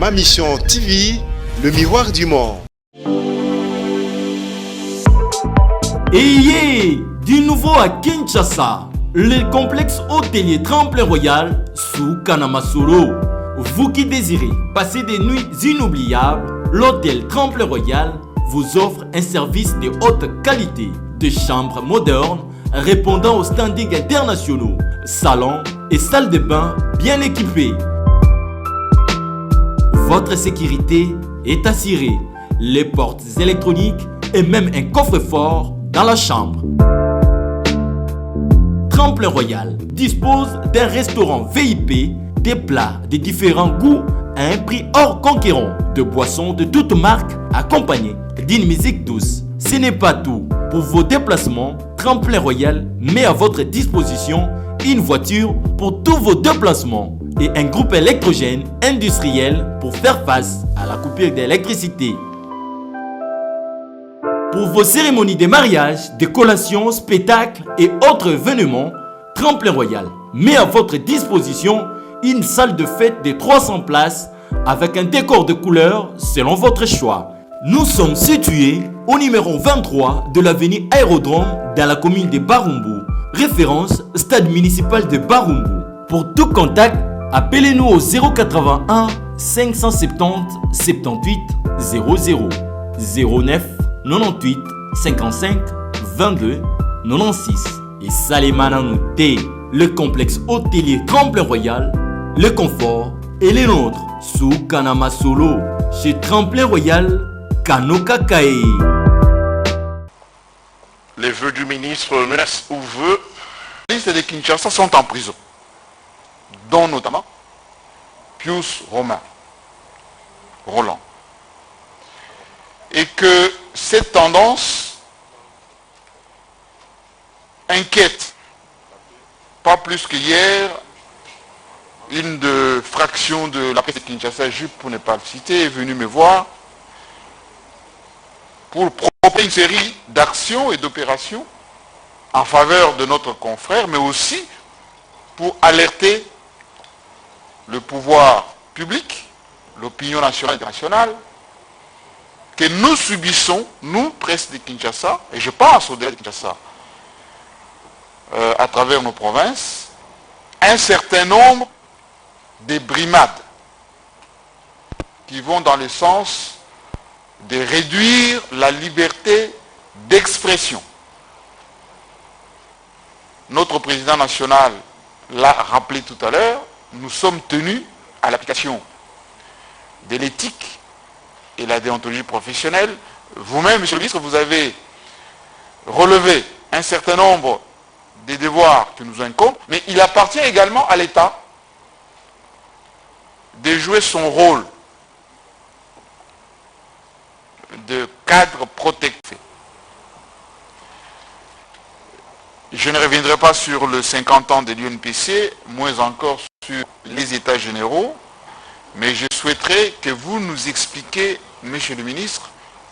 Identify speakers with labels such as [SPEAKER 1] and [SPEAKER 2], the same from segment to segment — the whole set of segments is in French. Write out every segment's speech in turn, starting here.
[SPEAKER 1] Ma Mission TV, le miroir du monde.
[SPEAKER 2] Et du nouveau à Kinshasa, le complexe hôtelier Tremplin Royal sous Kanamasolo. Vous qui désirez passer des nuits inoubliables, l'hôtel Tremplin Royal vous offre un service de haute qualité, de chambres modernes répondant aux standings internationaux, salons et salles de bain bien équipées. Votre sécurité est assurée, les portes électroniques et même un coffre-fort dans la chambre. Tremplin Royal dispose d'un restaurant VIP, des plats de différents goûts à un prix hors conquérant, de boissons de toutes marques accompagnées d'une musique douce. Ce n'est pas tout. Pour vos déplacements, Tremplin Royal met à votre disposition une voiture pour tous vos déplacements et un groupe électrogène industriel pour faire face à la coupure d'électricité. Pour vos cérémonies de mariage, de collations, spectacles et autres événements, Tremplin Royal met à votre disposition une salle de fête de 300 places avec un décor de couleurs selon votre choix. Nous sommes situés au numéro 23 de l'avenue Aérodrome dans la commune de Barumbu, référence stade municipal de Barumbu. Pour tout contact, appelez-nous au 081 570 78 00 09 98 55 22 96 et Salemananouté, le complexe hôtelier Tremplin Royal, le confort et les nôtres sous Kanamasolo chez Tremplin Royal Kanokakae.
[SPEAKER 3] Les vœux du ministre menacent ou vœux. Les listes de Kinshasa sont en prison, dont notamment Pius Roland. Et que cette tendance inquiète, pas plus qu'hier, une de fraction de la presse de Kinshasa, Jup pour ne pas le citer, est venue me voir pour proposer une série d'actions et d'opérations en faveur de notre confrère, mais aussi pour alerter le pouvoir public, l'opinion nationale et internationale, que nous subissons, nous, presse de Kinshasa, et je pense au-delà de Kinshasa, à travers nos provinces, un certain nombre de brimades qui vont dans le sens de réduire la liberté d'expression. Notre président national l'a rappelé tout à l'heure, nous sommes tenus à l'application de l'éthique et la déontologie professionnelle. Vous-même, monsieur le ministre, vous avez relevé un certain nombre des devoirs qui nous incombent, mais il appartient également à l'État de jouer son rôle de cadre protecteur. Je ne reviendrai pas sur le 50 ans de l'UNPC, moins encore sur les états généraux, mais je souhaiterais que vous nous expliquiez, monsieur le ministre,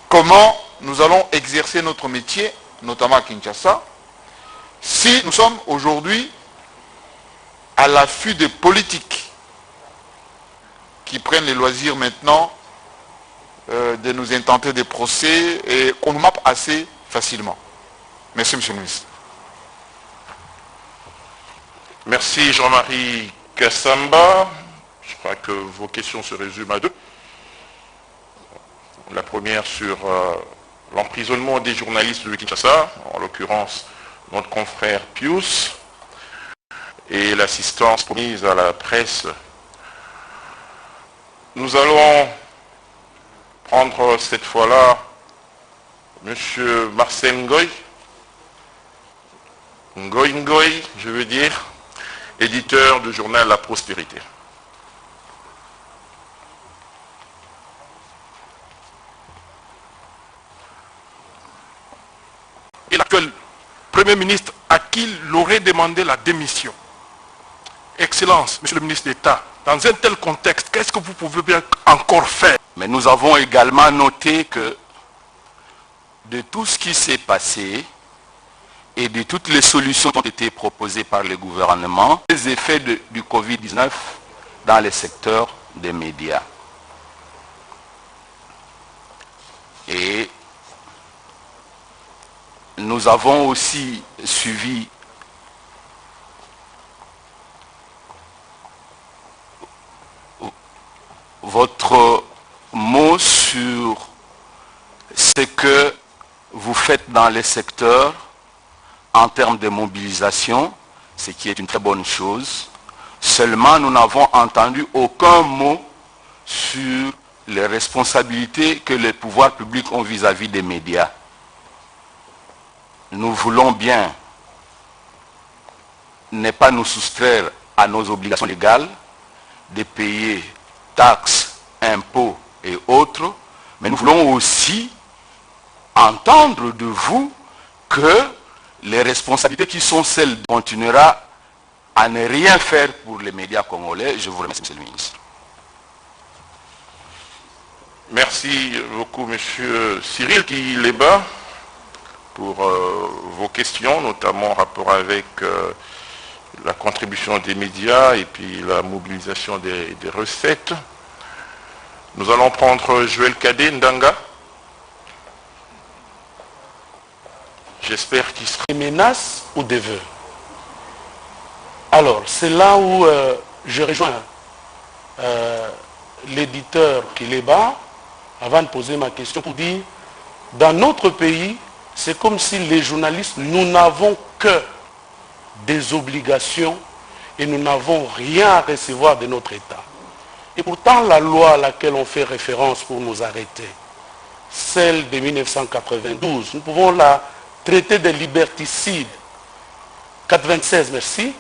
[SPEAKER 3] comment nous allons exercer notre métier, notamment à Kinshasa, si nous sommes aujourd'hui à l'affût des politiques qui prennent les loisirs maintenant de nous intenter des procès et qu'on nous mappe assez facilement. Merci, monsieur le ministre.
[SPEAKER 4] Merci Jean-Marie Kassamba. Je crois que vos questions se résument à deux. La première sur l'emprisonnement des journalistes de Kinshasa, en l'occurrence notre confrère Pius, et l'assistance promise à la presse. Nous allons prendre cette fois-là M. Marcel Ngoy, je veux dire, éditeur du journal La Prospérité.
[SPEAKER 5] Et l'actuel Premier ministre à qui l'aurait demandé la démission. Excellence, Monsieur le ministre d'État, dans un tel contexte, qu'est-ce que vous pouvez bien encore faire?
[SPEAKER 6] Mais nous avons également noté que de tout ce qui s'est passé et de toutes les solutions qui ont été proposées par le gouvernement, les effets du Covid-19 dans le secteur des médias. Et nous avons aussi suivi votre mot sur ce que vous faites dans les secteurs en termes de mobilisation, ce qui est une très bonne chose. Seulement, nous n'avons entendu aucun mot sur les responsabilités que les pouvoirs publics ont vis-à-vis des médias. Nous voulons bien ne pas nous soustraire à nos obligations légales de payer taxes, impôts et autres, mais nous voulons aussi entendre de vous que les responsabilités qui sont celles continuera à ne rien faire pour les médias congolais. Je vous remercie, Monsieur le ministre.
[SPEAKER 4] Merci beaucoup, Monsieur Cyril Kileba, pour vos questions, notamment en rapport avec la contribution des médias et puis la mobilisation des recettes. Nous allons prendre Joël Kadé Ndanga. J'espère qu'il sera...
[SPEAKER 7] Des menaces ou des vœux? Alors, c'est là où je rejoins l'éditeur Kileba, avant de poser ma question, pour dire, dans notre pays, c'est comme si les journalistes, nous n'avons que des obligations et nous n'avons rien à recevoir de notre État. Et pourtant, la loi à laquelle on fait référence pour nous arrêter, celle de 1992, nous pouvons la traiter de liberticide. 96, merci.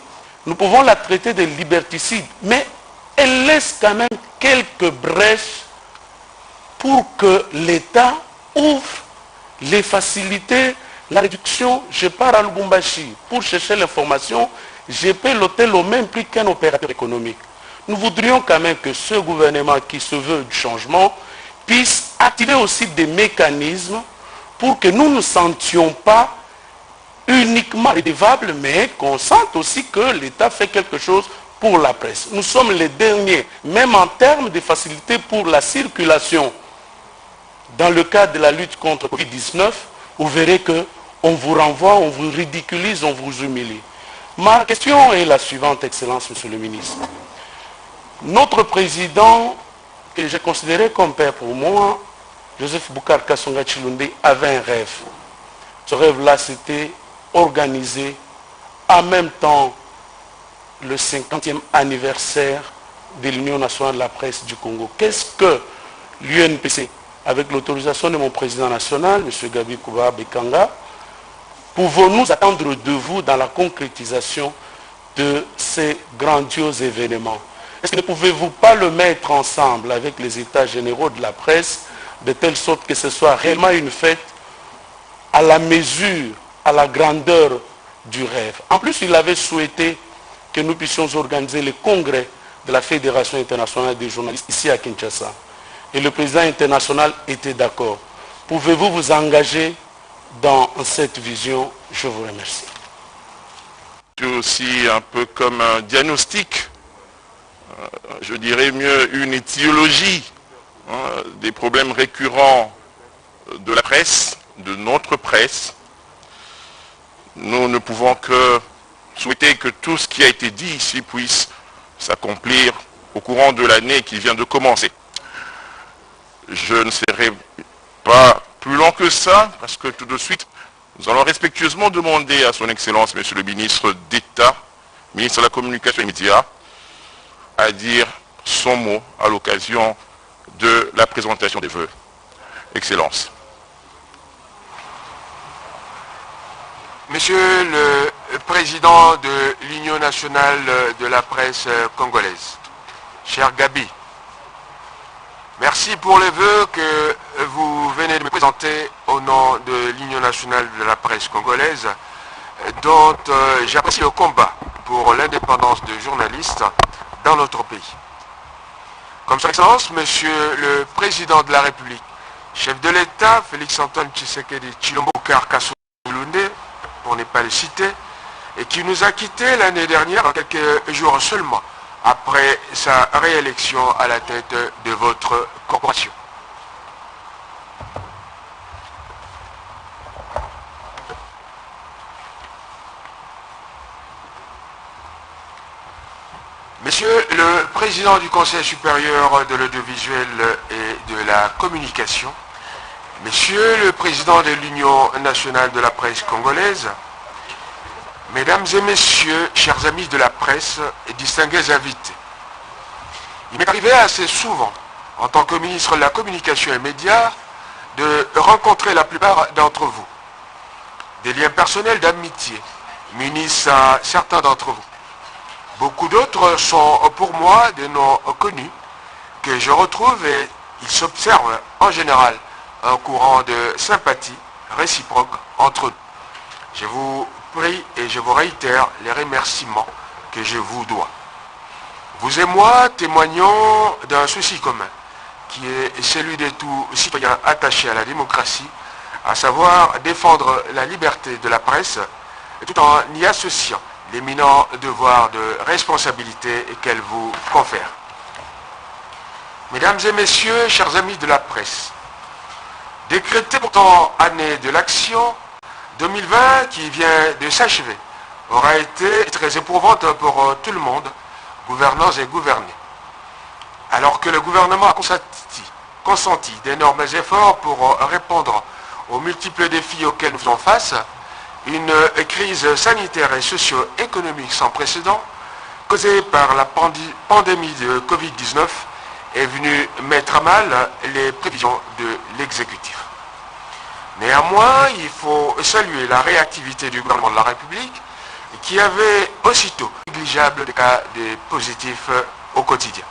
[SPEAKER 7] Nous pouvons la traiter de liberticide, mais elle laisse quand même quelques brèches pour que l'État ouvre les facilités, la réduction. Je pars à Lubumbashi pour chercher l'information, je paie l'hôtel au même prix qu'un opérateur économique. Nous voudrions quand même que ce gouvernement qui se veut du changement puisse activer aussi des mécanismes pour que nous ne sentions pas uniquement redevables, mais qu'on sente aussi que l'État fait quelque chose pour la presse. Nous sommes les derniers, même en termes de facilité pour la circulation. Dans le cadre de la lutte contre Covid-19, vous verrez qu'on vous renvoie, on vous ridiculise, on vous humilie. Ma question est la suivante, Excellence, Monsieur le ministre. Notre président, que j'ai considéré comme père pour moi, Joseph Boukar Kasonga Tshilombe, avait un rêve. Ce rêve-là, c'était organiser en même temps le 50e anniversaire de l'Union nationale de la presse du Congo. Qu'est-ce que l'UNPC, avec l'autorisation de mon président national, M. Gabi Kouba Bekanga, pouvons-nous attendre de vous dans la concrétisation de ces grandioses événements? Est-ce que ne pouvez-vous pas le mettre ensemble avec les états généraux de la presse, de telle sorte que ce soit réellement une fête à la mesure, à la grandeur du rêve? En plus, il avait souhaité que nous puissions organiser le congrès de la Fédération internationale des journalistes ici à Kinshasa. Et le président international était d'accord. Pouvez-vous vous engager dans cette vision? Je vous remercie.
[SPEAKER 4] C'est aussi un peu comme un diagnostic, je dirais mieux une étiologie des problèmes récurrents de la presse, de notre presse. Nous ne pouvons que souhaiter que tout ce qui a été dit ici puisse s'accomplir au courant de l'année qui vient de commencer. Je ne serai pas plus long que ça, parce que tout de suite, nous allons respectueusement demander à son Excellence, Monsieur le ministre d'État, ministre de la Communication et des Médias, à dire son mot à l'occasion de la présentation des vœux. Excellence.
[SPEAKER 8] Monsieur le Président de l'Union nationale de la presse congolaise, cher Gabi, merci pour les vœux que vous venez de me présenter au nom de l'Union nationale de la presse congolaise, dont j'apprécie le combat pour l'indépendance des journalistes dans notre pays. Comme son Excellence, Monsieur le Président de la République, chef de l'État, Félix-Antoine Tshisekedi Tshilombo Kassoulunde, pour ne pas le citer, et qui nous a quittés l'année dernière, en quelques jours seulement, après sa réélection à la tête de votre corporation. Monsieur le Président du Conseil supérieur de l'audiovisuel et de la communication, Monsieur le Président de l'Union nationale de la presse congolaise, Mesdames et Messieurs, chers amis de la presse et distingués invités, il m'est arrivé assez souvent, en tant que ministre de la Communication et Médias, de rencontrer la plupart d'entre vous. Des liens personnels d'amitié m'unissent à certains d'entre vous. Beaucoup d'autres sont pour moi des noms connus que je retrouve et il s'observe en général un courant de sympathie réciproque entre nous. Je vous prie et je vous réitère les remerciements que je vous dois. Vous et moi témoignons d'un souci commun, qui est celui de tout citoyen attaché à la démocratie, à savoir défendre la liberté de la presse, tout en y associant l'éminent devoir de responsabilité qu'elle vous confère. Mesdames et Messieurs, chers amis de la presse, décrétée pourtant année de l'action, 2020 qui vient de s'achever aura été très éprouvante pour tout le monde, gouvernants et gouvernés. Alors que le gouvernement a consenti d'énormes efforts pour répondre aux multiples défis auxquels nous faisons face, une crise sanitaire et socio-économique sans précédent, causée par la pandémie de Covid-19, est venue mettre à mal les prévisions de l'exécutif. Néanmoins, il faut saluer la réactivité du gouvernement de la République, qui avait aussitôt négligeable des cas de positifs au quotidien.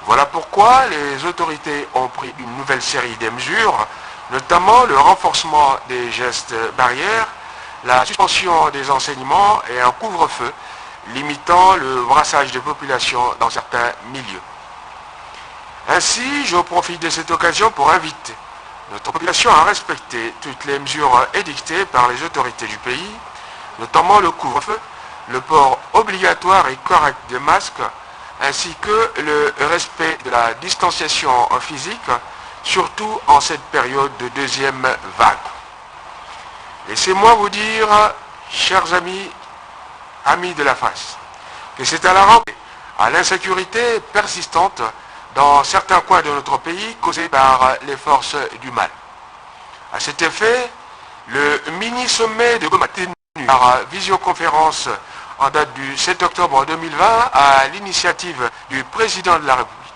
[SPEAKER 8] Voilà pourquoi les autorités ont pris une nouvelle série de mesures, notamment le renforcement des gestes barrières, la suspension des enseignements et un couvre-feu limitant le brassage de population dans certains milieux. Ainsi, je profite de cette occasion pour inviter notre population à respecter toutes les mesures édictées par les autorités du pays, notamment le couvre-feu, le port obligatoire et correct des masques, ainsi que le respect de la distanciation physique, surtout en cette période de deuxième vague. Laissez-moi vous dire, chers amis de la presse, que c'est à la rentrée, à l'insécurité persistante dans certains coins de notre pays causée par les forces du mal. À cet effet, le mini-sommet de Goma tenu par visioconférence en date du 7 octobre 2020 à l'initiative du président de la République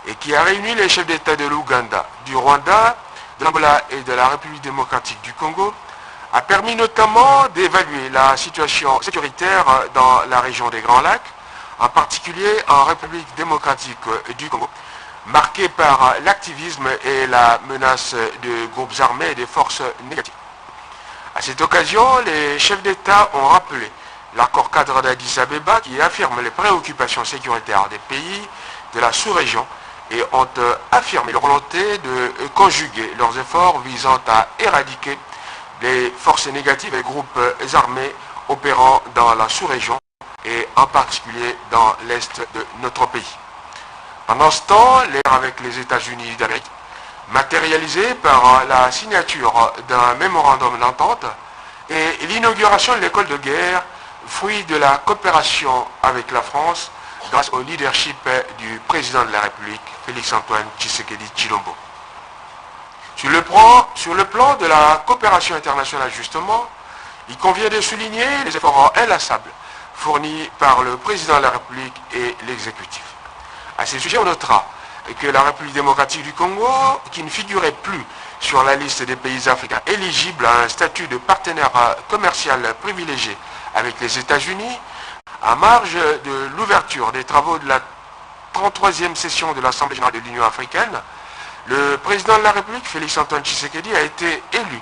[SPEAKER 8] et qui a réuni les chefs d'État de l'Ouganda, du Rwanda, de l'Angola et de la République démocratique du Congo, a permis notamment d'évaluer la situation sécuritaire dans la région des Grands Lacs, en particulier en République démocratique du Congo, marquée par l'activisme et la menace de groupes armés et des forces négatives. À cette occasion, les chefs d'État ont rappelé l'accord cadre d'Addis Abeba qui affirme les préoccupations sécuritaires des pays de la sous-région et ont affirmé leur volonté de conjuguer leurs efforts visant à éradiquer les forces négatives et groupes armés opérant dans la sous-région et en particulier dans l'est de notre pays. Pendant ce temps, l'ère avec les États-Unis d'Amérique, matérialisée par la signature d'un mémorandum d'entente et l'inauguration de l'école de guerre, fruit de la coopération avec la France grâce au leadership du président de la République, Félix-Antoine Tshisekedi Tshilombo. Sur le plan de la coopération internationale justement, il convient de souligner les efforts inlassables fournis par le président de la République et l'exécutif. À ce sujet, on notera que la République démocratique du Congo, qui ne figurait plus sur la liste des pays africains éligibles à un statut de partenaire commercial privilégié avec les États-Unis, à marge de l'ouverture des travaux de la 33e session de l'Assemblée générale de l'Union africaine, le président de la République, Félix-Antoine Tshisekedi, a été élu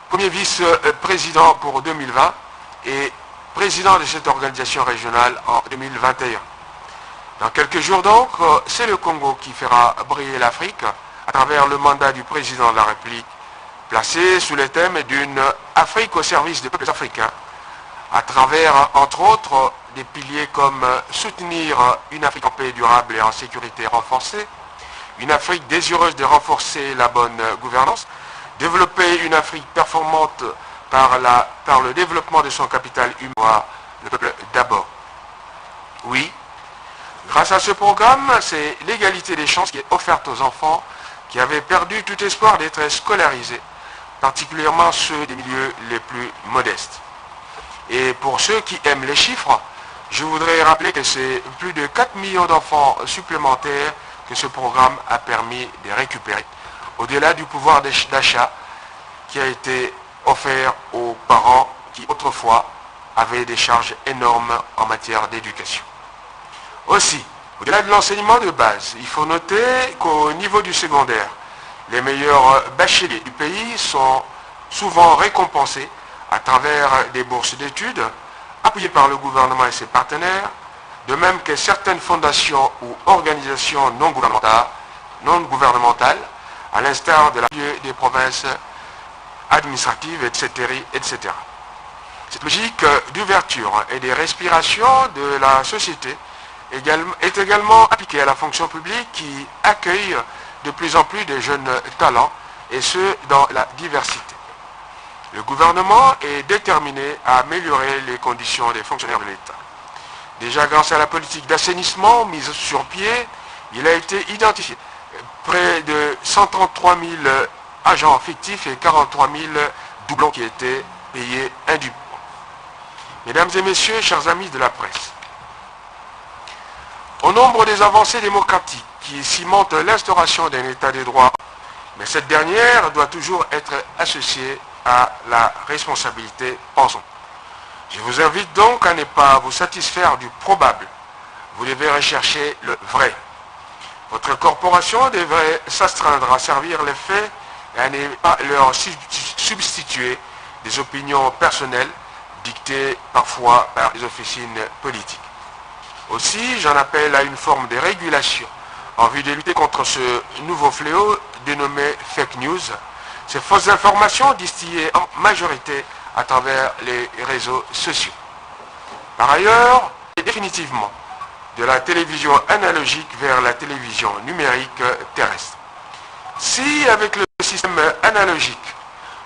[SPEAKER 8] premier vice-président pour 2020 et président de cette organisation régionale en 2021. Dans quelques jours donc, c'est le Congo qui fera briller l'Afrique à travers le mandat du président de la République, placé sous le thème d'une Afrique au service des peuples africains, à travers, entre autres, des piliers comme soutenir une Afrique en paix durable et en sécurité renforcée, une Afrique désireuse de renforcer la bonne gouvernance, développer une Afrique performante par le développement de son capital humain, le peuple d'abord. Oui, Grâce à ce programme, c'est l'égalité des chances qui est offerte aux enfants qui avaient perdu tout espoir d'être scolarisés, particulièrement ceux des milieux les plus modestes. Et pour ceux qui aiment les chiffres, je voudrais rappeler que c'est plus de 4 millions d'enfants supplémentaires que ce programme a permis de récupérer, au-delà du pouvoir d'achat qui a été offert aux parents qui autrefois avaient des charges énormes en matière d'éducation. Aussi, au-delà de l'enseignement de base, il faut noter qu'au niveau du secondaire, les meilleurs bacheliers du pays sont souvent récompensés à travers des bourses d'études appuyées par le gouvernement et ses partenaires, de même que certaines fondations ou organisations non gouvernementales, à l'instar de la des provinces administratives, etc. Cette logique d'ouverture et de respiration de la société est également appliquée à la fonction publique qui accueille de plus en plus de jeunes talents, et ce, dans la diversité. Le gouvernement est déterminé à améliorer les conditions des fonctionnaires de l'État. Déjà grâce à la politique d'assainissement mise sur pied, il a été identifié près de 133 000 agents fictifs et 43 000 doublons qui étaient payés indûment. Mesdames et messieurs, chers amis de la presse, au nombre des avancées démocratiques qui cimentent l'instauration d'un état de droit, mais cette dernière doit toujours être associée à la responsabilité, pensons. Je vous invite donc à ne pas vous satisfaire du probable. Vous devez rechercher le vrai. Votre corporation devrait s'astreindre à servir les faits et à ne pas leur substituer des opinions personnelles dictées parfois par les officines politiques. Aussi, j'en appelle à une forme de régulation en vue de lutter contre ce nouveau fléau dénommé fake news, ces fausses informations distillées en majorité à travers les réseaux sociaux. Par ailleurs, définitivement, de la télévision analogique vers la télévision numérique terrestre. Si, avec le système analogique,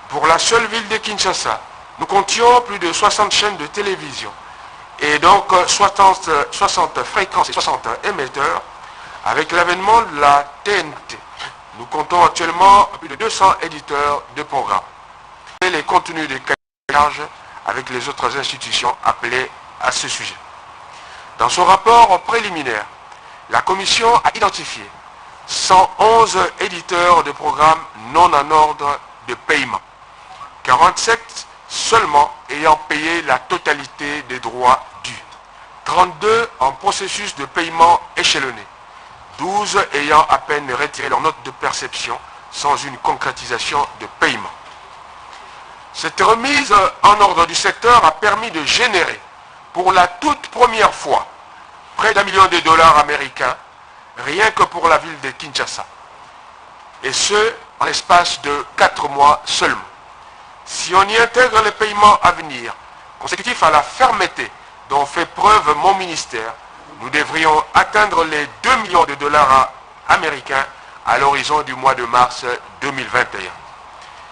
[SPEAKER 8] pour la seule ville de Kinshasa, nous comptions plus de 60 chaînes de télévision, et donc 60 fréquences et 60 émetteurs, avec l'avènement de la TNT, nous comptons actuellement plus de 200 éditeurs de programmes. Et les contenus de charge avec les autres institutions appelées à ce sujet. Dans son rapport préliminaire, la Commission a identifié 111 éditeurs de programmes non en ordre de paiement, 47 seulement ayant payé la totalité des droits dus, 32 en processus de paiement échelonné, 12 ayant à peine retiré leur note de perception sans une concrétisation de paiement. Cette remise en ordre du secteur a permis de générer pour la toute première fois près d'1 million de dollars américains rien que pour la ville de Kinshasa. Et ce, en l'espace de 4 mois seulement. Si on y intègre les paiements à venir, consécutifs à la fermeté dont fait preuve mon ministère, nous devrions atteindre les 2 millions de dollars américains à l'horizon du mois de mars 2021.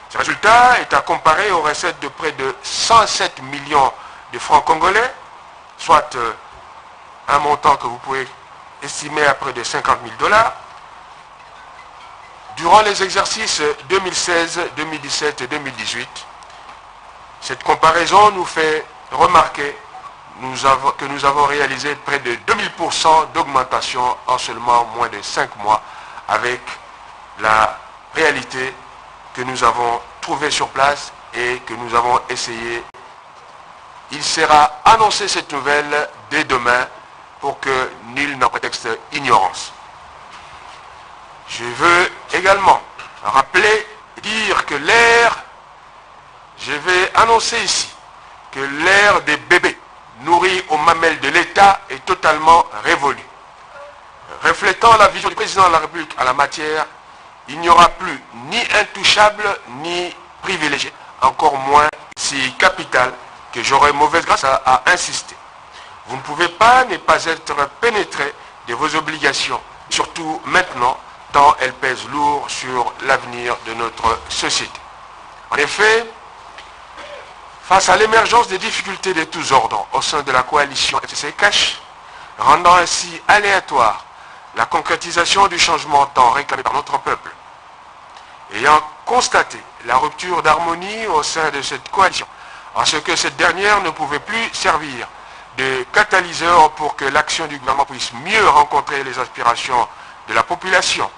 [SPEAKER 8] Ce résultat est à comparer aux recettes de près de 107 millions de francs congolais, soit un montant que vous pouvez estimer à près de 50 000 dollars, durant les exercices 2016, 2017 et 2018. Cette comparaison nous fait remarquer que nous avons réalisé près de 2000% d'augmentation en seulement moins de 5 mois avec la réalité que nous avons trouvée sur place et que nous avons essayé. Il sera annoncé cette nouvelle dès demain pour que nul n'en prétexte ignorance. Je veux également rappeler, dire que l'ère, je vais annoncer ici, que l'ère des bébés nourris aux mamelles de l'État est totalement révolue. Reflétant la vision du président de la République en la matière, il n'y aura plus ni intouchable ni privilégié, encore moins si capital que j'aurai mauvaise grâce à insister. Vous ne pouvez pas ne pas être pénétré de vos obligations, surtout maintenant, tant elles pèsent lourd sur l'avenir de notre société. En effet, face à l'émergence des difficultés de tous ordres au sein de la coalition FCC Cash, rendant ainsi aléatoire la concrétisation du changement tant réclamé par notre peuple. Ayant constaté la rupture d'harmonie au sein de cette coalition, en ce que cette dernière ne pouvait plus servir de catalyseur pour que l'action du gouvernement puisse mieux rencontrer les aspirations de la population,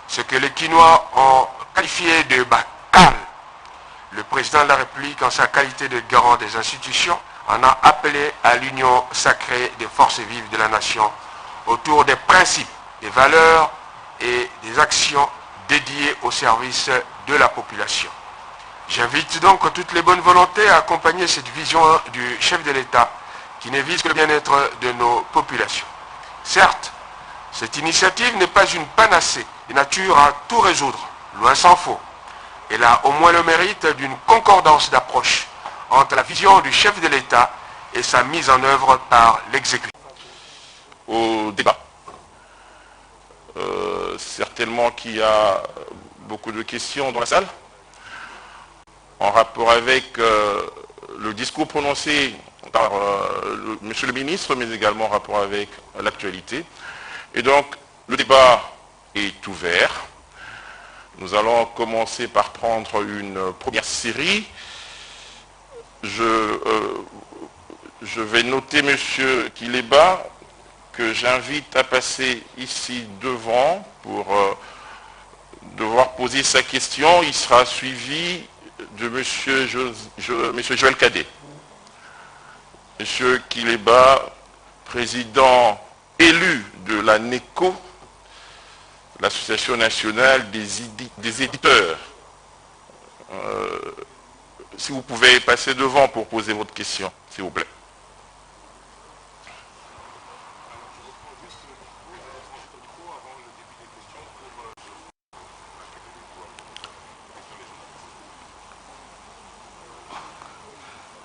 [SPEAKER 8] ce que les Quinois ont qualifié de bacal. Le président de la République, en sa qualité de garant des institutions, en a appelé à l'union sacrée des forces vives de la nation autour des principes, des valeurs et des actions dédiées au service de la population. J'invite donc toutes les bonnes volontés à accompagner cette vision du chef de l'État qui ne vise que le bien-être de nos populations. Certes, cette initiative n'est pas une panacée de nature à tout résoudre, loin s'en faut. Elle a au moins le mérite d'une concordance d'approche entre la vision du chef de l'État et sa mise en œuvre par l'exécutif.
[SPEAKER 4] Au débat. Certainement qu'il y a beaucoup de questions dans la salle en rapport avec le discours prononcé par Monsieur le ministre, mais également en rapport avec l'actualité. Et donc, le débat est ouvert. Nous allons commencer par prendre une première série. Je vais noter Monsieur Kileba, que j'invite à passer ici devant pour devoir poser sa question. Il sera suivi de Monsieur Joël Cadet. Monsieur Kileba, président élu de la NECO, l'Association nationale des éditeurs. Si vous pouvez passer devant pour poser votre question, s'il vous plaît.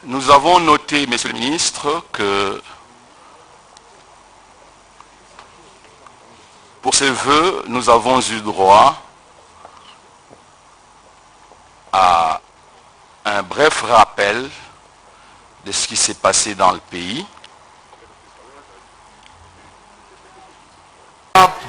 [SPEAKER 6] Nous avons noté, Monsieur le ministre, que pour ces vœux, nous avons eu droit à un bref rappel de ce qui s'est passé dans le pays.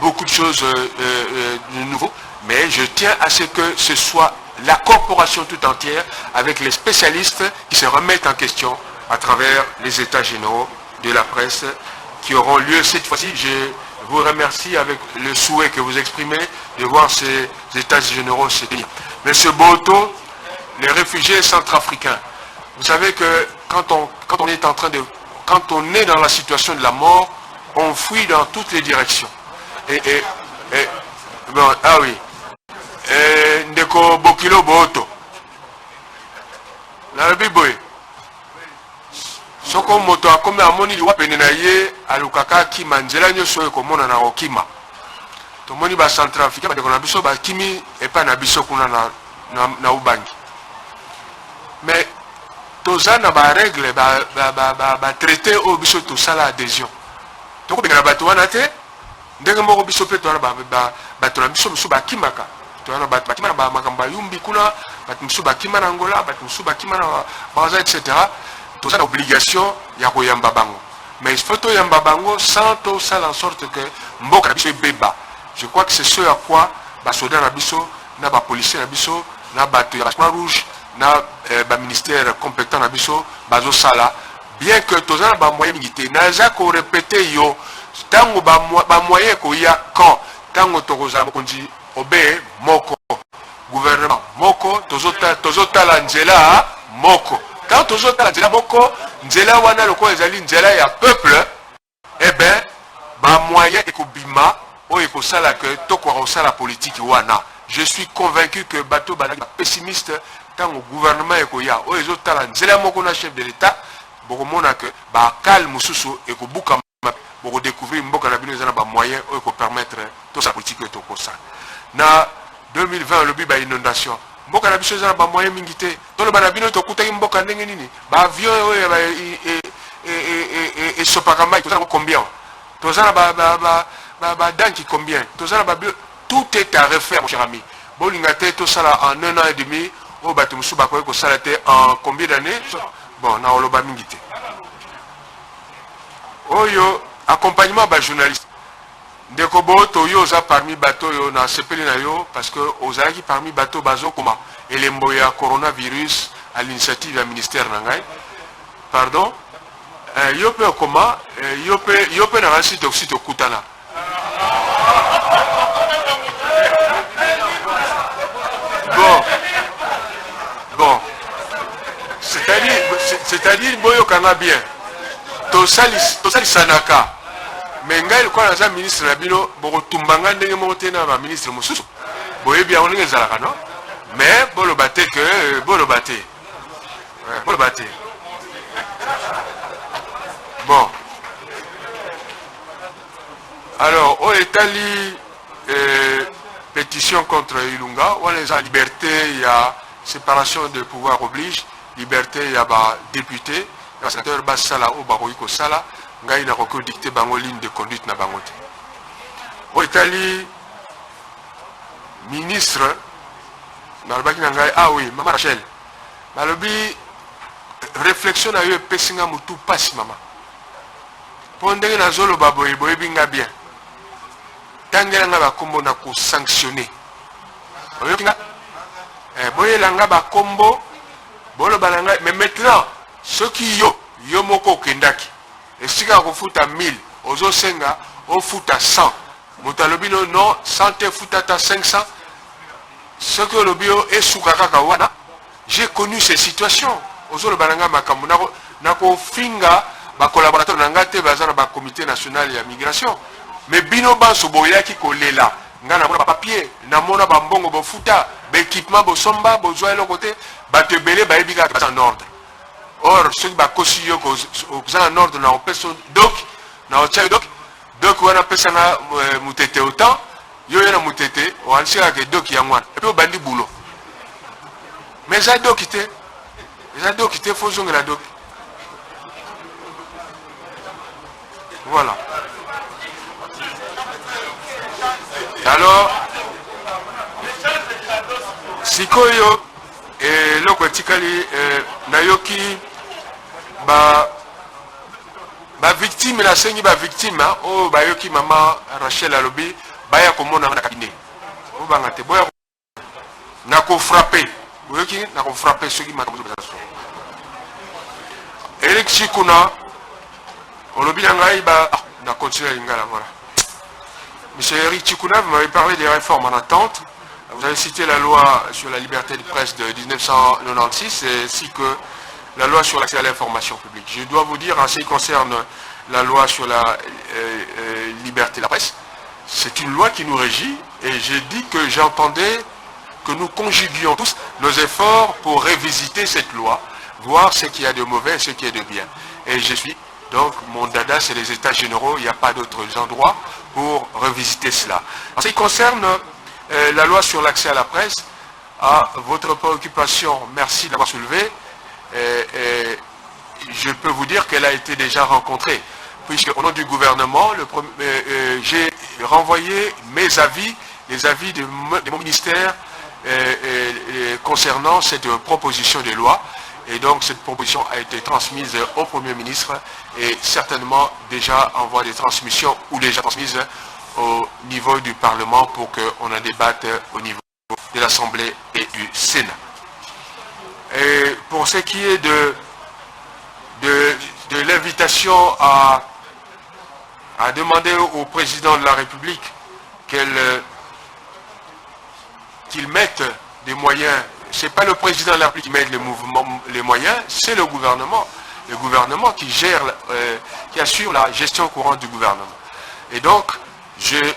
[SPEAKER 8] Beaucoup de choses de nouveau, mais je tiens à ce que ce soit la corporation tout entière avec les spécialistes qui se remettent en question à travers les états généraux de la presse qui auront lieu cette fois-ci. Je vous remercie avec le souhait que vous exprimez de voir ces états généraux se tenir. Monsieur Boto, les réfugiés centrafricains, vous savez que quand on est dans la situation de la mort, on fuit dans toutes les directions. Bon, ah oui. Ndeko Bokilo Boto. La Bible. Soko moto akome amoni liwa penena ye alukaka kima nzela nyoso ekomona na okima. Tomoni ba centrafricain ba dekona biso ba kimi epa na biso kuna na ubangi. Mais tozana ba règle ba traité au biso to sala adhésion. Toko bengana bato wana te ndenge moko biso pe to wana bato na biso biso bakimaka. Toana bat bakima ba makamba yumbi kuna bat musu bakima na Angola bat musu bakima na Baza etc. Tout ça l'obligation ya koyamba bango. Mais il faut to yamba bango sans tout ça en sorte que mboka biso beba. Je crois que c'est ce à quoi ba soda na biso na ba policier na biso na bato ya Croix Rouge na ba ministère compétent na biso bazo sala bien que tout ça ba moyen militaire na za ko répéter yo tango ba moyen ko ya quand tango tokoza konji Obe moko gouvernement moko tozota la nzela moko quand tozota la nzela moko nzela wana loko ezali nzela ya peuple eh ben ba moyen ekobima o ekosala que tokwa osala politique wana. Je suis convaincu que bato ba pessimiste tant au gouvernement ekoya o ezota la nzela moko na chef de l'état bokomona que ba calme mususu ekobuka boko découvrir mboka na bino ezana ba moyen o eko permettre to sa politique tokosa. Na 2020 le ba inondation mboka na biso za ba moyen mingi te to le ba na bino to kutaki mboka ndenge nini ba avion et sopakamba to za combien to za ba danki combien to za ba tout est à refaire mon cher ami bolinga te to sala en 1 an et demi o ba to musu ba ko sala te en combien d'années bon na oloba mingi te oyo accompagnement ba journaliste. Ndeko boto yo oza parmi bateau yo na sepeli na yo parce que ozalaki parmi bateau bazo koma elembo ya coronavirus à l'initiative du ministère nangai. Pardon. Yo pe koma yo pe na rasi toxito kutana. Bon. C'est-à-dire boyo kana bien. Tosali sanaka. Mais ngai kwa naza ministre na bino boko tumbanga ndenge moko te na ba ministre mosusu. Boye bien on ezalaka non? Mais bolo baté que bolo baté. Ouais, bolo baté. Bon. Alors, au Italie, pétition contre Ilunga, où les liberté, il y a séparation de pouvoir oblige, liberté, il y a député, il y a sénateur Bassala ou Baroïko Sala, il a encore dicté une ligne de conduite na bangote. Au Italie, ministre, ah oui, Maman Rachel, réflexion à eux, Pessinga Moutou, passe maman. Pendant que nazolo baboye boye binga bien. Tangela nga bakombo na ko sanctionner. Oyo kinga boye langa bakombo bolo balanga mais maintenant ceux qui yo moko kendaki. Esika ko futa 1000, ozo senga o futa 100. Motalobino non, 100 te futa ta 500. Ce que le bio est sous kaka wana. J'ai connu ces situations. Ozo le balanga makambo na ko finga ba collaborateur nangate bazana ba comité national ya migration mais bino banso boyaki kolela ngana mona papier na mona ba mbongo bo futa ba équipement bo somba bo joie le côté ba te belé ba ebika ba en ordre or ceux ba kosiyo ko en ordre na personne donc na ocha donc wana pesa na mutete autant yo yana mutete o ansira ke donc ya ngwana et puis bandi boulot mais ça dokité faut zonga la doc. Voilà. Alors, sikoyo loko tikali nayoki ba victime la sengi ba victime o bayoki mama Rachel alobi baya komona na cabinet. O bangate boya na ko frapper. Boyoki na ko frapper ceux qui m'ont Eric Chikuna on a continué à l'ingala, voilà. Monsieur Eric Chikuna, vous m'avez parlé des réformes en attente. Vous avez cité la loi sur la liberté de presse de 1996 ainsi que la loi sur l'accès à l'information publique. Je dois vous dire, en ce qui concerne la loi sur la liberté de la presse, c'est une loi qui nous régit et j'ai dit que j'entendais que nous conjuguions tous nos efforts pour révisiter cette loi, voir ce qu'il y a de mauvais et ce qui est de bien. Et je suis donc mon dada c'est les états généraux, il n'y a pas d'autres endroits pour revisiter cela. En ce qui concerne la loi sur l'accès à la presse, à votre préoccupation, merci d'avoir soulevé, je peux vous dire qu'elle a été déjà rencontrée, puisque au nom du gouvernement, j'ai renvoyé mes avis, les avis de mon ministère concernant cette proposition de loi. Et donc cette proposition a été transmise au Premier ministre et certainement déjà en voie de transmission ou déjà transmise au niveau du Parlement pour qu'on en débatte au niveau de l'Assemblée et du Sénat. Et pour ce qui est de l'invitation à demander au président de la République qu'il mette des moyens. Ce n'est pas le président de la République qui met les moyens, c'est le gouvernement. Le gouvernement qui gère, qui assure la gestion courante du gouvernement. Et donc,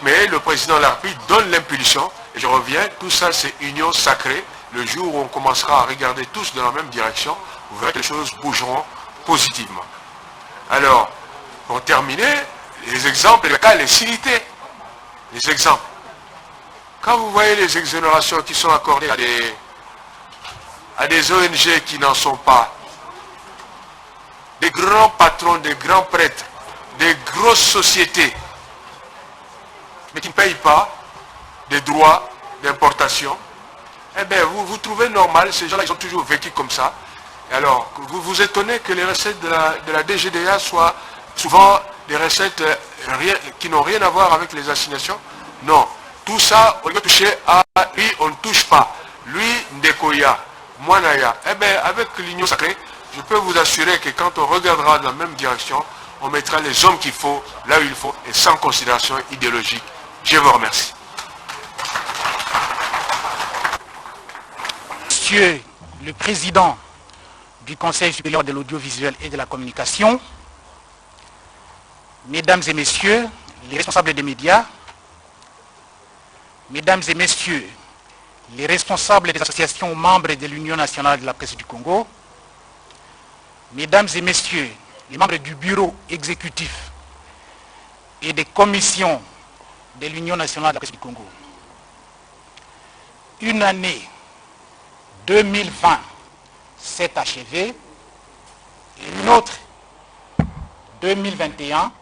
[SPEAKER 8] mais le président de la République donne l'impulsion, et je reviens, tout ça c'est union sacrée. Le jour où on commencera à regarder tous dans la même direction, vous verrez que les choses bougeront positivement. Alors, pour terminer, les exemples, les cas, les cilités, les exemples. Quand vous voyez les exonérations qui sont accordées à des ONG qui n'en sont pas, des grands patrons, des grands prêtres, des grosses sociétés, mais qui ne payent pas des droits d'importation, eh bien vous trouvez normal, ces gens-là ils ont toujours vécu comme ça. Et alors, vous vous étonnez que les recettes de la DGDA soient souvent des recettes qui n'ont rien à voir avec les assignations. Non. Tout ça, on doit toucher à lui, on ne touche pas. Lui, Ndekoya, Mwanaya. Eh bien, avec l'Union sacrée, je peux vous assurer que quand on regardera dans la même direction, on mettra les hommes qu'il faut, là où il faut, et sans considération idéologique. Je vous remercie.
[SPEAKER 9] Monsieur le Président du Conseil supérieur de l'audiovisuel et de la communication, Mesdames et Messieurs les responsables des médias, Mesdames et Messieurs les responsables des associations membres de l'Union nationale de la presse du Congo, Mesdames et Messieurs les membres du bureau exécutif et des commissions de l'Union nationale de la presse du Congo, une année 2020 s'est achevée et une autre 2021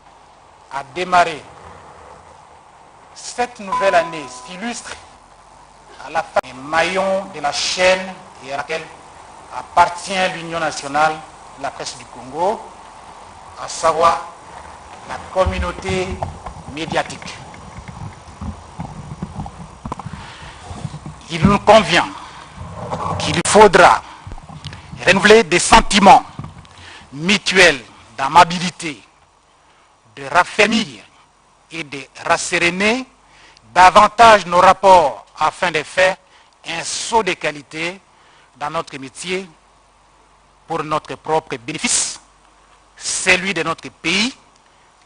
[SPEAKER 9] a démarré. Cette nouvelle année s'illustre à la fin des maillons de la chaîne et à laquelle appartient l'Union nationale de la presse du Congo, à savoir la communauté médiatique. Il nous convient qu'il faudra renouveler des sentiments mutuels d'amabilité, de raffermir et de rasséréner davantage nos rapports afin de faire un saut de qualité dans notre métier pour notre propre bénéfice, celui de notre pays,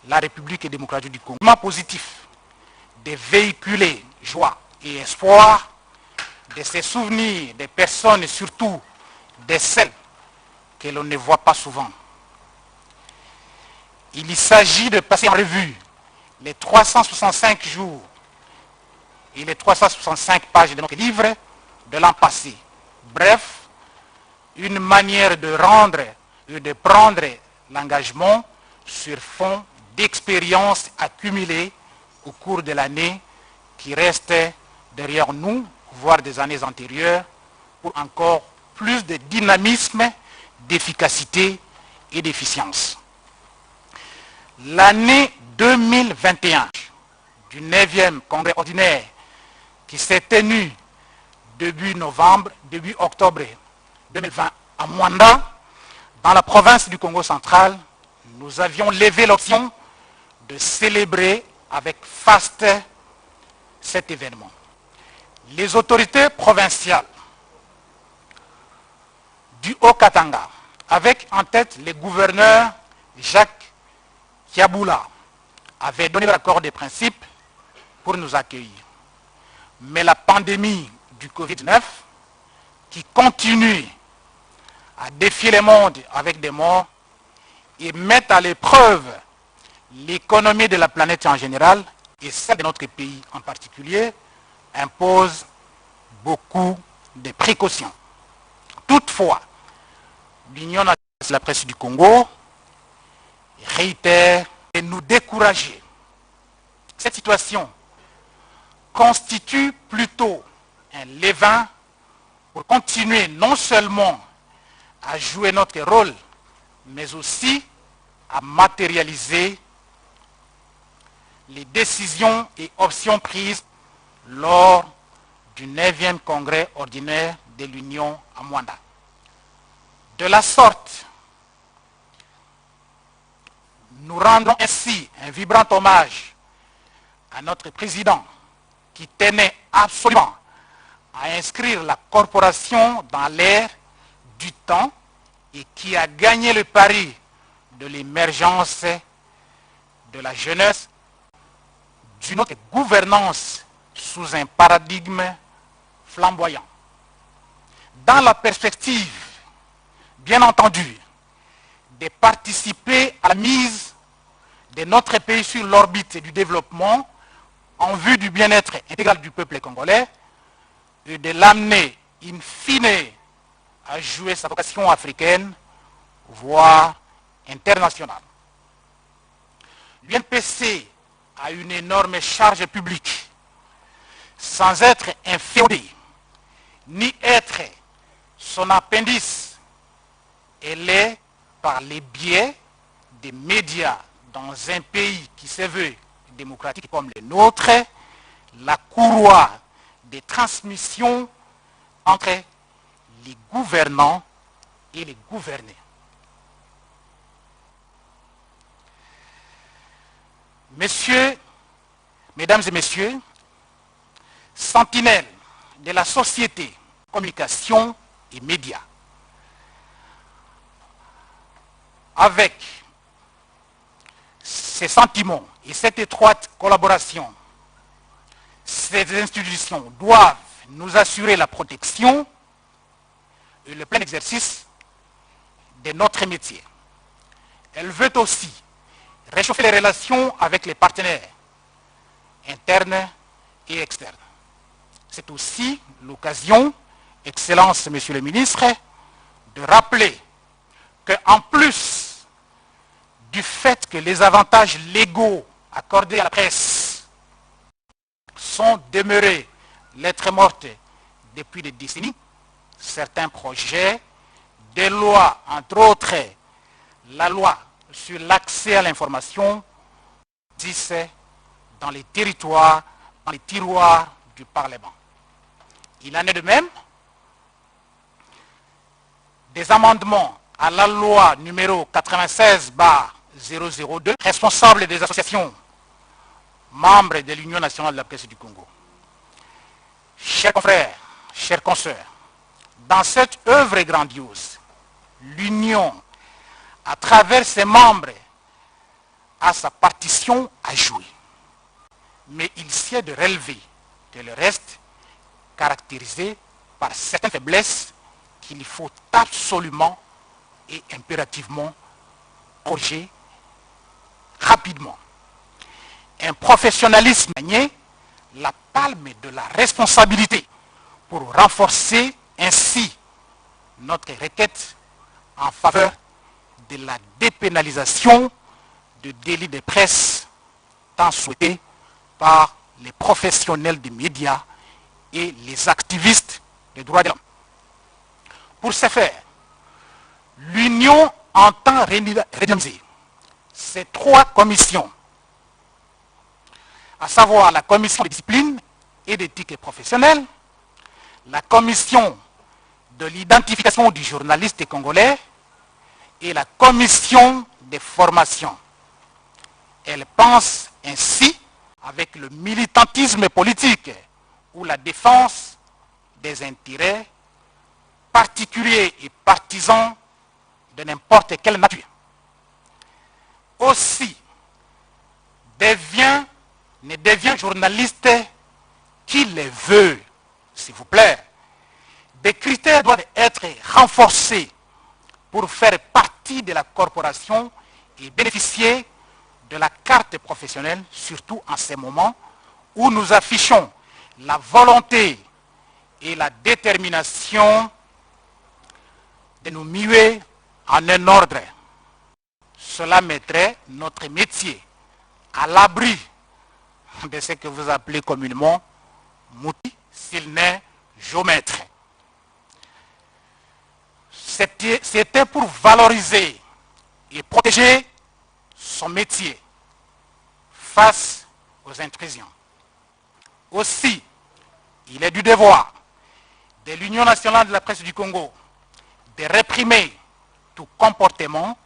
[SPEAKER 9] la République démocratique du Congo. Positif de véhiculer joie et espoir, de se souvenir des personnes et surtout de celles que l'on ne voit pas souvent. Il s'agit de passer en revue les 365 jours et les 365 pages de notre livre de l'an passé. Bref, une manière de rendre et de prendre l'engagement sur fond d'expériences accumulées au cours de l'année qui reste derrière nous, voire des années antérieures, pour encore plus de dynamisme, d'efficacité et d'efficience. L'année 2021 du 9e congrès ordinaire qui s'est tenu début octobre 2020 à Mwanda, dans la province du Congo central, nous avions levé l'option de célébrer avec faste cet événement. Les autorités provinciales du Haut-Katanga, avec en tête le gouverneur Jacques Kiaboula, avaient donné l'accord des principes pour nous accueillir. Mais la pandémie du Covid-19, qui continue à défier le monde avec des morts et met à l'épreuve l'économie de la planète en général et celle de notre pays en particulier, impose beaucoup de précautions. Toutefois, l'Union nationale de la presse du Congo réitère et nous décourager. Cette situation constitue plutôt un levain pour continuer non seulement à jouer notre rôle, mais aussi à matérialiser les décisions et options prises lors du 9e congrès ordinaire de l'Union à Mwanda. De la sorte, nous rendons ainsi un vibrant hommage à notre président qui tenait absolument à inscrire la corporation dans l'ère du temps et qui a gagné le pari de l'émergence de la jeunesse, d'une autre gouvernance sous un paradigme flamboyant. Dans la perspective, bien entendu, de participer à la mise de notre pays sur l'orbite du développement en vue du bien-être intégral du peuple congolais et de l'amener in fine à jouer sa vocation africaine, voire internationale. L'UNPC a une énorme charge publique, sans être inféodée, ni être son appendice. Elle est, par les biais des médias dans un pays qui se veut démocratique comme le nôtre, la courroie de transmission entre les gouvernants et les gouvernés. Mesdames et messieurs, sentinelles de la société, communication et médias, avec ces sentiments et cette étroite collaboration, ces institutions doivent nous assurer la protection et le plein exercice de notre métier. Elle veut aussi réchauffer les relations avec les partenaires internes et externes. C'est aussi l'occasion, Excellence, Monsieur le Ministre, de rappeler qu'en plus du fait que les avantages légaux accordés à la presse sont demeurés lettres mortes depuis des décennies, certains projets de loi, entre autres la loi sur l'accès à l'information, existent dans les territoires, dans les tiroirs du Parlement. Il en est de même des amendements à la loi numéro 96/002, responsable des associations membres de l'Union nationale de la presse du Congo. Chers confrères, chers consoeurs, dans cette œuvre grandiose, l'Union, à travers ses membres, a sa partition à jouer. Mais il sied de relever que le reste, caractérisé par certaines faiblesses qu'il faut absolument et impérativement corriger rapidement. Un professionnalisme gagné la palme de la responsabilité pour renforcer ainsi notre requête en faveur de la dépénalisation de délits de presse tant souhaité par les professionnels des médias et les activistes des droits de l'homme. Pour ce faire, l'Union entend redynamiser ces trois commissions, à savoir la commission de discipline et d'éthique professionnelle, la commission de l'identification du journaliste congolais et la commission des formations. Elle pense ainsi avec le militantisme politique ou la défense des intérêts particuliers et partisans de n'importe quelle nature. Aussi, ne devient journaliste qu'il le veut, s'il vous plaît. Des critères doivent être renforcés pour faire partie de la corporation et bénéficier de la carte professionnelle, surtout en ces moments où nous affichons la volonté et la détermination de nous muer en un ordre. Cela mettrait notre métier à l'abri de ce que vous appelez communément mouti s'il n'est géomètre. C'était pour valoriser et protéger son métier face aux intrusions. Aussi, il est du devoir de l'Union nationale de la presse du Congo de réprimer tout comportement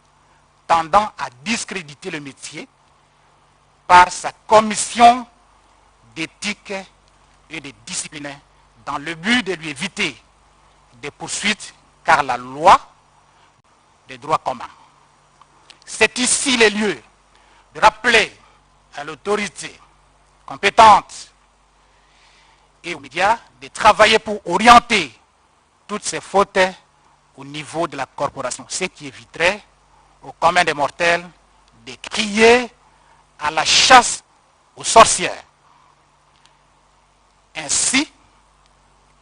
[SPEAKER 9] tendant à discréditer le métier par sa commission d'éthique et de discipline dans le but de lui éviter des poursuites car la loi des droits communs. C'est ici le lieu de rappeler à l'autorité compétente et aux médias de travailler pour orienter toutes ces fautes au niveau de la corporation, ce qui éviterait au commun des mortels de crier à la chasse aux sorcières. Ainsi,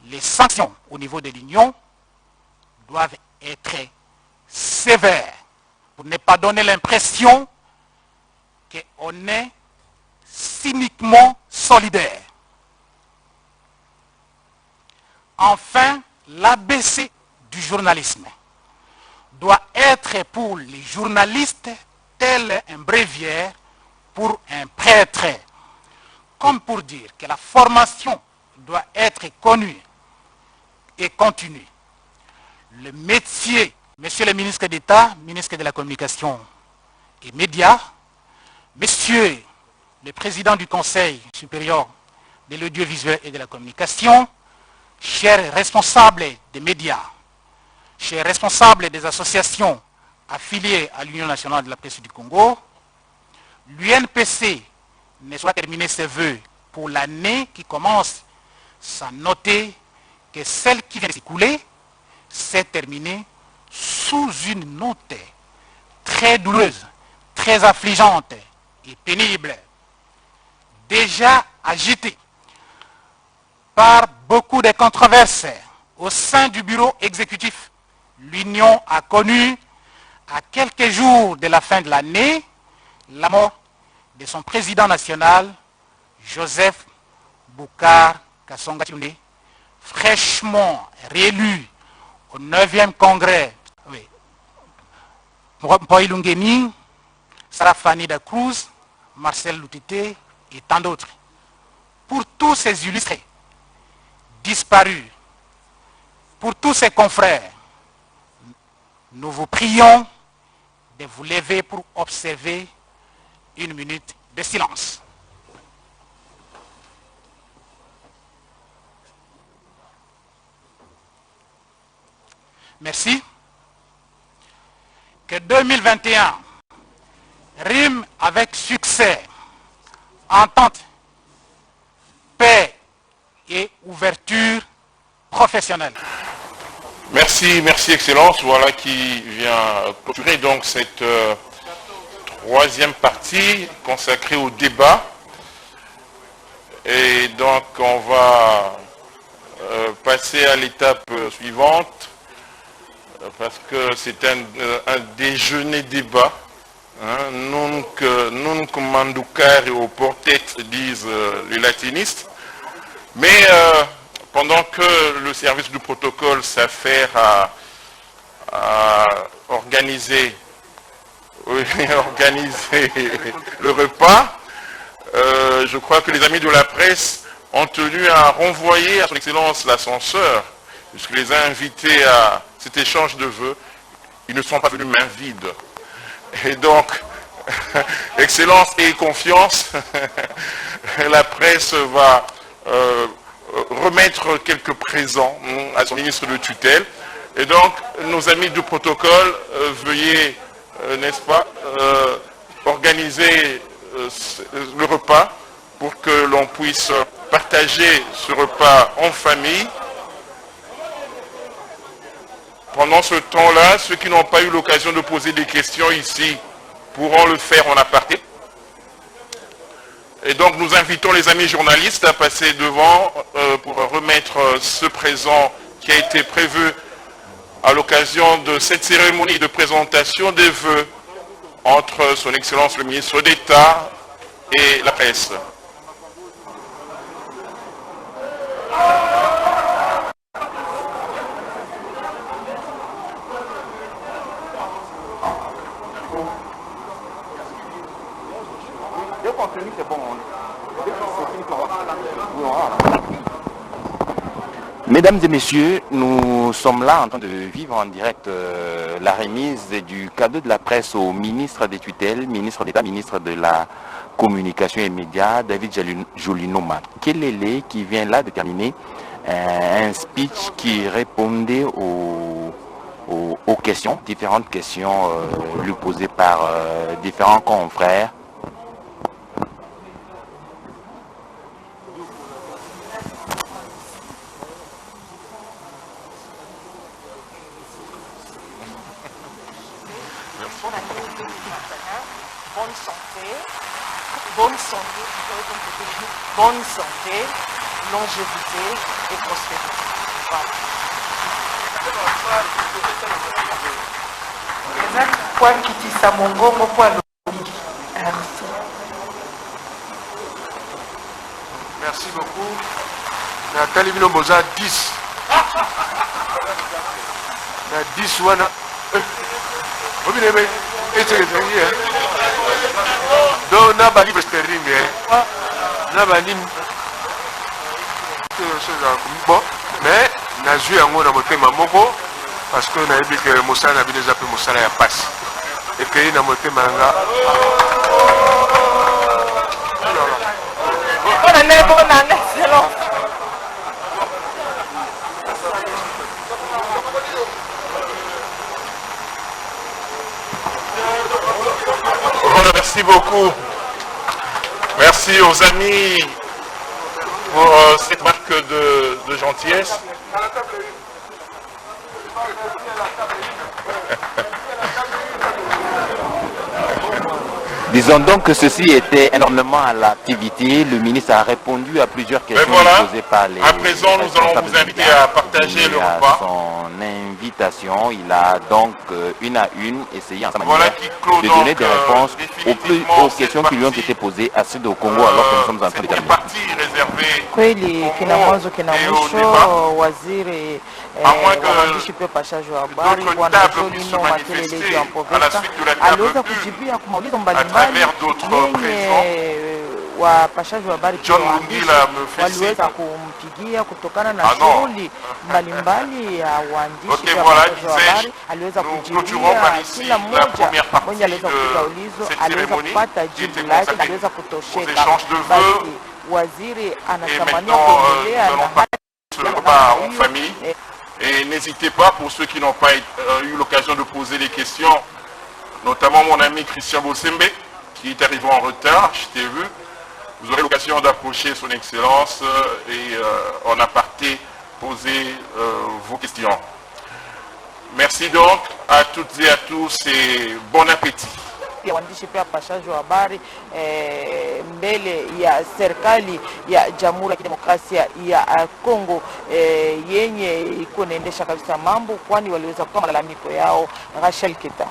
[SPEAKER 9] les sanctions au niveau de l'Union doivent être sévères pour ne pas donner l'impression qu'on est cyniquement solidaire. Enfin, l'ABC du journalisme doit être pour les journalistes tel un bréviaire pour un prêtre, comme pour dire que la formation doit être connue et continue. Le métier, Monsieur le ministre d'État, ministre de la Communication et Médias, Monsieur le Président du Conseil supérieur de l'audiovisuel et de la communication, chers responsables des médias, chers responsables des associations affiliées à l'Union nationale de la presse du Congo, l'UNPC ne soit terminé ses vœux pour l'année qui commence sans noter que celle qui vient de s'écouler s'est terminée sous une note très douloureuse, très affligeante et pénible, déjà agitée par beaucoup de controverses au sein du bureau exécutif. L'Union a connu, à quelques jours de la fin de l'année, la mort de son président national, Joseph Boukar Kassonga Tshilombe, fraîchement réélu au 9e congrès. Mpoï Lungeni, Sarah Fanny da Cruz, Marcel Loutité et tant d'autres. Pour tous ces illustrés disparus, pour tous ces confrères, nous vous prions de vous lever pour observer une minute de silence. Merci. Que 2021 rime avec succès, entente, paix et ouverture professionnelle.
[SPEAKER 4] Merci, merci Excellence. Voilà qui vient clôturer donc cette troisième partie consacrée au débat. Et donc on va passer à l'étape suivante parce que c'est un déjeuner débat. Nunc manducare au portet, disent les latinistes. Mais pendant que le service du protocole s'affaire à organiser le repas, je crois que les amis de la presse ont tenu à renvoyer à son Excellence l'ascenseur, puisque les a invités à cet échange de vœux. Ils ne sont pas venus main vide. Et donc, Excellence et confiance, la presse va remettre quelques présents à son ministre de tutelle. Et donc, nos amis du protocole, veuillez, n'est-ce pas, organiser le repas pour que l'on puisse partager ce repas en famille. Pendant ce temps-là, ceux qui n'ont pas eu l'occasion de poser des questions ici pourront le faire en aparté. Et donc nous invitons les amis journalistes à passer devant pour remettre ce présent qui a été prévu à l'occasion de cette cérémonie de présentation des vœux entre son Excellence le ministre d'État et la presse.
[SPEAKER 10] Mesdames et messieurs, nous sommes là en train de vivre en direct la remise du cadeau de la presse au ministre des tutelles, ministre d'État, ministre de la Communication et Médias, David Jolinoma. Kelele qui vient là de terminer un speech qui répondait aux questions, différentes questions lui posées par différents confrères.
[SPEAKER 11] Bonne santé, longévité et prospérité.
[SPEAKER 8] Merci beaucoup. Nathalie Bilomboza, 10. 10 wana. Donc, na bali bestering, na bali bon, mais na joué en haut dans mon thème moko parce que na dit que Moussa n'a pas déjà pu Moussa ya passe et que na mon thème nga.
[SPEAKER 11] On est bon en excellence.
[SPEAKER 4] Merci beaucoup. Merci aux amis pour cette marque de gentillesse.
[SPEAKER 10] Disons donc que ceci était énormément à l'activité. Le ministre a répondu à plusieurs questions posées par les...
[SPEAKER 4] À présent, nous allons vous inviter à partager le repas.
[SPEAKER 10] Son invitation, il a donc une à une essayé en sa manière de donner des réponses aux questions qui lui ont été posées à ceux au Congo alors que nous sommes en train de terminer.
[SPEAKER 11] Kweli kina mwanzo kina mwisho, waziri wa mwandishi pia pashaji wa habari bwana Jolino Makelele ya Mpogesa aliweza kujibia kwa maulizo mbalimbali yenye wapashaji wa habari pia waliweza kumpigia kutokana na shughuli mbalimbali ya waandishi pia wapashaji wa habari. Aliweza kujibia kila mmoja mwenye aliweza kupiga ulizo, aliweza kupata jibu lake, aliweza kutosheka. Basi waziri anatamania kuendelea na
[SPEAKER 4] en famille. Et n'hésitez pas, pour ceux qui n'ont pas eu l'occasion de poser des questions, notamment mon ami Christian Bossembe, qui est arrivé en retard, je t'ai vu. Vous aurez l'occasion d'approcher son excellence et en aparté poser vos questions. Merci donc à toutes et à tous et bon appétit.
[SPEAKER 11] Ya waandishi pia pashaji wa habari mbele ya serikali ya Jamhuri ya Kidemokrasia ya Kongo yenye iko naendesha kabisa mambo, kwani waliweza kutoa malalamiko yao. Rachel Kita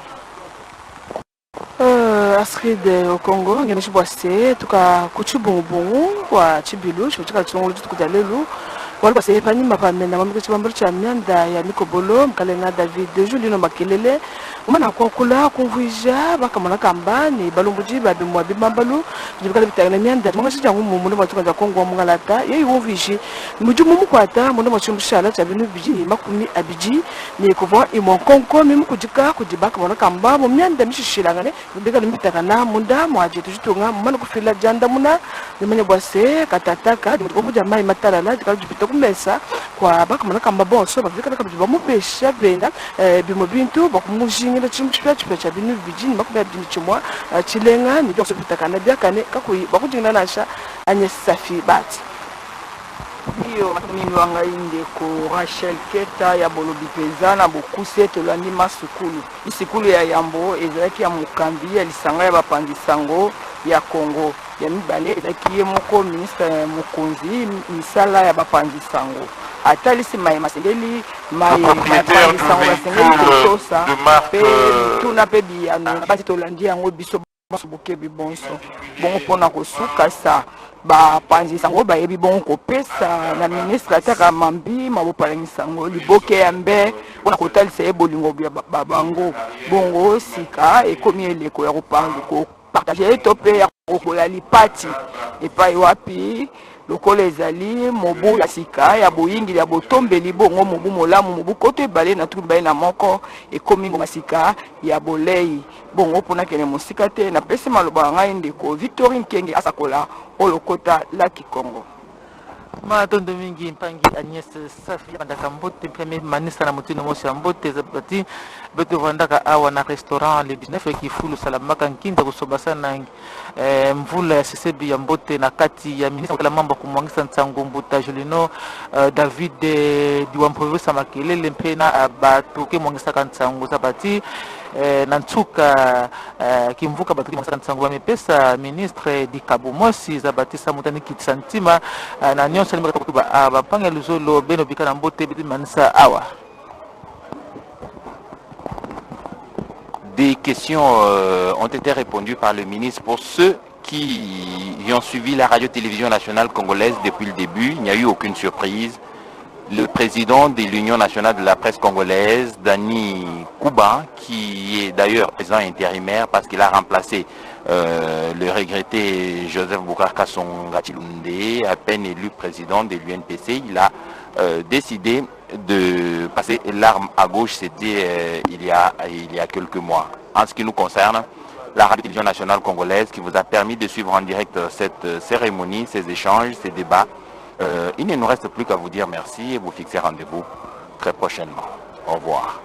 [SPEAKER 12] Astrid au Congo ngeneshi bwase tuka kuchibongo kwa chibilu chikuchika tsongolo tukudalelu wali bwase pani mapamena mamiko chibambalo cha myanda ya Mikobolo mkalenga David Julino Makelele umana kwa kula kumvuija bakamona kamba ni balumbuji babimwa bimambalu njibikala bitagana myanda manga chijangu mumuntu matukanza Kongo mungalata yeyi wumviji mujumu mukwata mundo machimushala cha binu biji makumi abiji ni kuva imonkonko mimukujika kujibaka mona kamba mu myanda mishishirangane ndika limitagana munda mwaje tujitunga mumana kufila janda muna nimenya bwase katataka ndikukuja mai matalala dikajipita kumesa kwa bakamona kamba bonso bavika kabijba mupesha benda bimo bintu bakumujingira chimchipya cha binu biji makumi abiji chimwa chilenga ni donc bitakana byakane kakuyi bakujingira nasha anye safi bati
[SPEAKER 13] iyo mimi wanga inde ko Rachel Keta ya bolobi peza na bokuse tolandi masukulu isikulu ya Yambo ezalaki ya mukambi ya lisanga ya bapandi sango ya Congo ya mibale ezalaki ye moko ministre Mukonzi misala ya bapandi sango atalisi mai masengeli mai bapandi sango basengeli kotosa pe tuna pe biyano basi tolandi yango biso basubuke bibonso bongo pona kosuka sa ba panzi sango ba yebi bongo kopesa na ministre ataka mambi mabopala sango liboke ya mbe pona kotalisa ye bolingo bya babango bongo sika ekomi eleko ya kopangu ko partager to pe ya kokola lipati epai wapi lokolo ezali mobu ya sika ya boyingi ya botombeli bongo mobu molamu mobu koto ebale na tuku bale na moko ekomi masika ya bolei bongo pona kene mosika te na pesi maloba ngai ndeko Victorine Kenge asakola olokota Laki Congo.
[SPEAKER 14] Matondo mingi mpangi Agnès Safi bandaka mbote premier ministre na mutino mosi mbote zabati beto vandaka awa na restaurant le 19 kifulu salamaka nkinda kusobasa na mvula ya sisebi ya mbote na kati ya ministre kala mambo kumwangisa Nsango Mbuta Jolino David Diwamprovesa Makelele mpena batuke mwangisa ka Nsango zabati na ntuka kimvuka batuke mwangisa Nsango bamepesa ministre di Kabumosi zabati samutani kitsantima na nyonso limaka kutuba bapanga luzolo beno bikana mbote biti manisa awa.
[SPEAKER 10] Des questions ont été répondues par le ministre. Pour ceux qui ont suivi la radio-télévision nationale congolaise depuis le début, il n'y a eu aucune surprise. Le président de l'Union nationale de la presse congolaise, Dani Kouba, qui est d'ailleurs président intérimaire parce qu'il a remplacé le regretté Joseph Boukarka Songa Chilunde, à peine élu président de l'UNPC, il a décidé de passer l'arme à gauche. C'était il y a quelques mois. En ce qui nous concerne, la radio-télévision nationale congolaise qui vous a permis de suivre en direct cette cérémonie, ces échanges, ces débats, il ne nous reste plus qu'à vous dire merci et vous fixer rendez-vous très prochainement. Au revoir.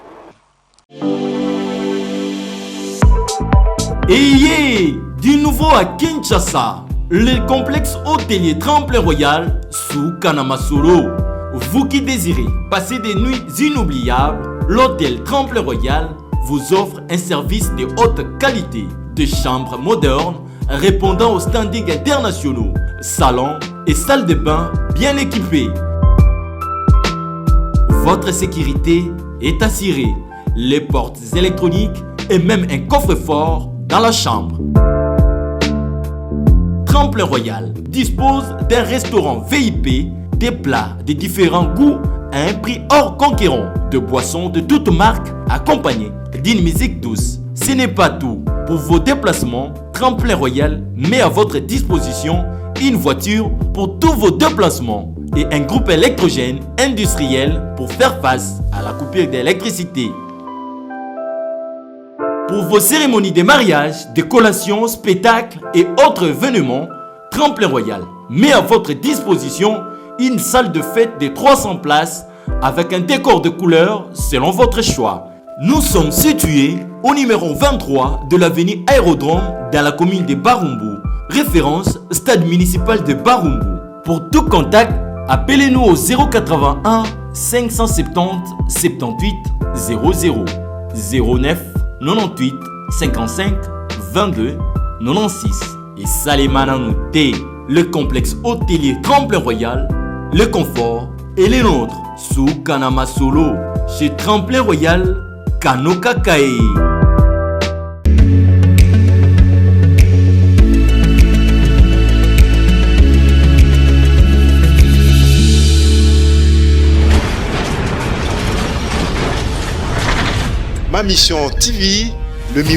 [SPEAKER 2] Et du nouveau à Kinshasa, le complexe hôtelier Tremplin Royal sous Kanamasolo. Vous qui désirez passer des nuits inoubliables, l'hôtel Tremplin Royal vous offre un service de haute qualité, de chambres modernes répondant aux standards internationaux, salons et salles de bain bien équipées. Votre sécurité est assurée, les portes électroniques et même un coffre-fort dans la chambre. Tremplin Royal dispose d'un restaurant VIP, des plats de différents goûts à un prix hors concurrent, de boissons de toutes marques accompagnées d'une musique douce. Ce n'est pas tout. Pour vos déplacements, Tremplin Royal met à votre disposition une voiture pour tous vos déplacements et un groupe électrogène industriel pour faire face à la coupure d'électricité. Pour vos cérémonies de mariage, de collations, spectacles et autres événements, Tremplin Royal met à votre disposition une salle de fête de 300 places avec un décor de couleurs selon votre choix. Nous sommes situés au numéro 23 de l'avenue Aérodrome dans la commune de Barumbu, référence stade municipal de Barumbu. Pour tout contact, appelez-nous au 081 570 78 00 09 98 55 22 96 et Salimana Nouté, le complexe hôtelier Tremplin Royal, le confort et les nôtres sous Kanama Solo chez Tremplin Royal Kanoka Kae.
[SPEAKER 1] Ma Mission TV,